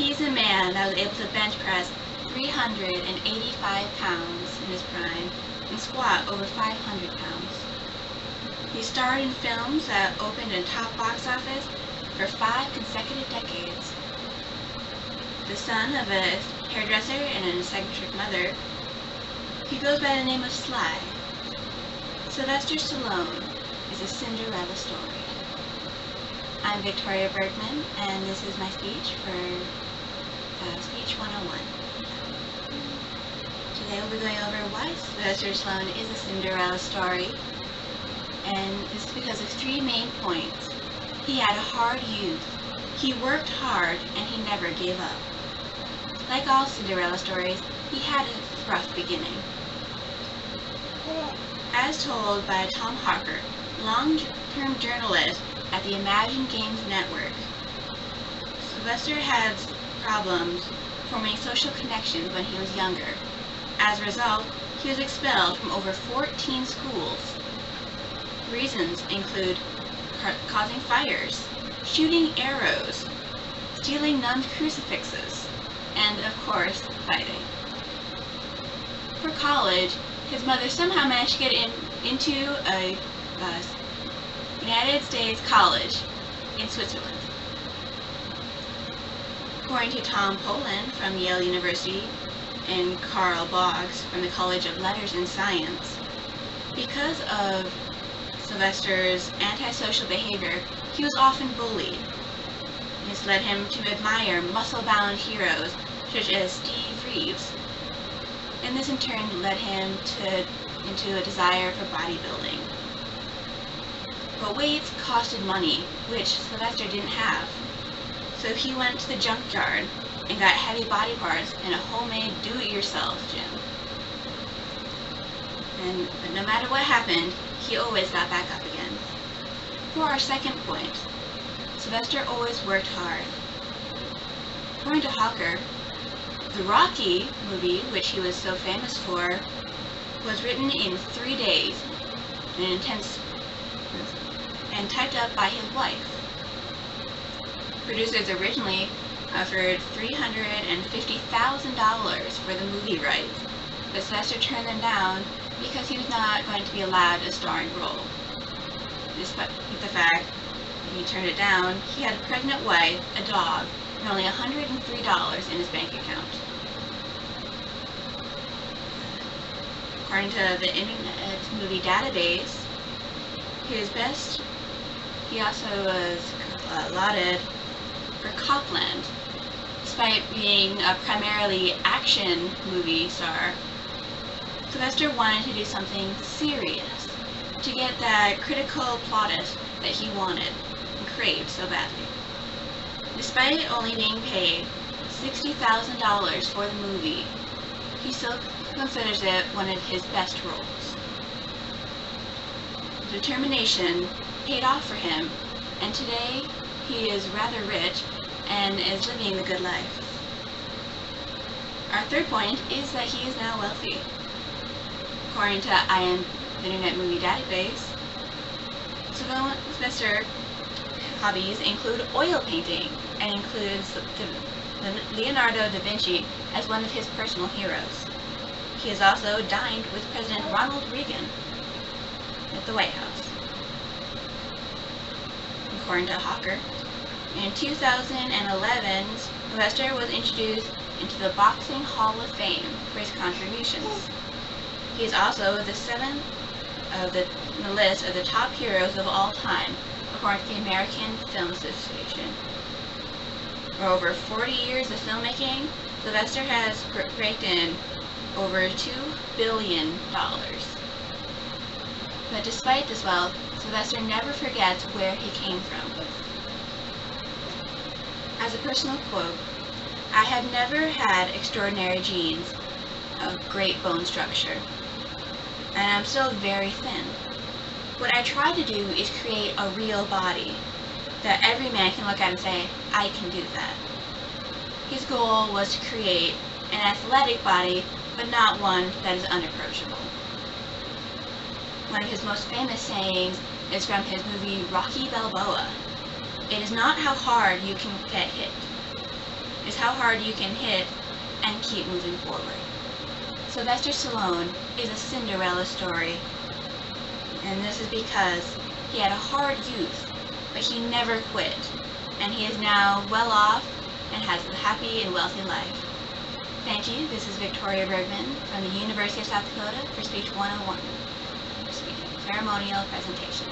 He's a man that was able to bench press 385 pounds in his prime and squat over 500 pounds. He starred in films that opened in top box office for 5 consecutive decades. The son of a hairdresser and an eccentric mother, he goes by the name of Sly. Sylvester Stallone is a Cinderella story. I'm Victoria Bergman, and this is my speech for Speech 101. Today we'll be going over why Sylvester Stallone is a Cinderella story, and this is because of 3 main points. He had a hard youth, he worked hard, and he never gave up. Like all Cinderella stories, he had a rough beginning. As told by Tom Harker, long-term journalist at the Imagine Games Network, Sylvester had problems forming social connections when he was younger. As a result, he was expelled from over 14 schools. Reasons include causing fires, shooting arrows, stealing nuns' crucifixes, and of course, fighting. For college, his mother somehow managed to get into a United States college in Switzerland. According to Tom Poland from Yale University and Carl Boggs from the College of Letters and Science, because of Sylvester's antisocial behavior, he was often bullied. This led him to admire muscle-bound heroes such as Steve Reeves, and this in turn led him into a desire for bodybuilding. But weights costed money, which Sylvester didn't have, so he went to the junkyard and got heavy body parts in a homemade do-it-yourself gym. But no matter what happened, he always got back up again. For our second point, Sylvester always worked hard. According to Hawker, the Rocky movie, which he was so famous for, was written in 3 days, and typed up by his wife. Producers originally offered $350,000 for the movie rights, but Sylvester turned them down because he was not going to be allowed a starring role. Despite the fact that he turned it down, he had a pregnant wife, a dog, and only $103 in his bank account. According to the Internet Movie Database, he also was lauded for Copland. Despite being a primarily action movie star, Sylvester wanted to do something serious to get that critical plaudits that he wanted and craved so badly. Despite only being paid $60,000 for the movie, he still considers it one of his best roles. Determination paid off for him, and today he is rather rich and is living the good life. Our third point is that he is now wealthy. According to the Internet Movie Database, Sylvester's hobbies include oil painting and includes Leonardo da Vinci as one of his personal heroes. He has also dined with President Ronald Reagan at the White House. According to Hawker, in 2011, Sylvester was introduced into the Boxing Hall of Fame for his contributions. He is also the 7th of the list of the top heroes of all time, according to the American Film Association. For over 40 years of filmmaking, Sylvester has raked in over $2 billion. But despite this wealth, Sylvester never forgets where he came from. As a personal quote, "I have never had extraordinary genes of great bone structure, and I'm still very thin. What I try to do is create a real body that every man can look at and say, I can do that." His goal was to create an athletic body, but not one that is unapproachable. One of his most famous sayings is from his movie Rocky Balboa. "It is not how hard you can get hit. is how hard you can hit and keep moving forward. Sylvester Stallone is a Cinderella story, and this is because he had a hard youth, but he never quit, and he is now well off and has a happy and wealthy life. Thank you. This is Victoria Bergman from the University of South Dakota for Speech 101, Ceremonial presentation.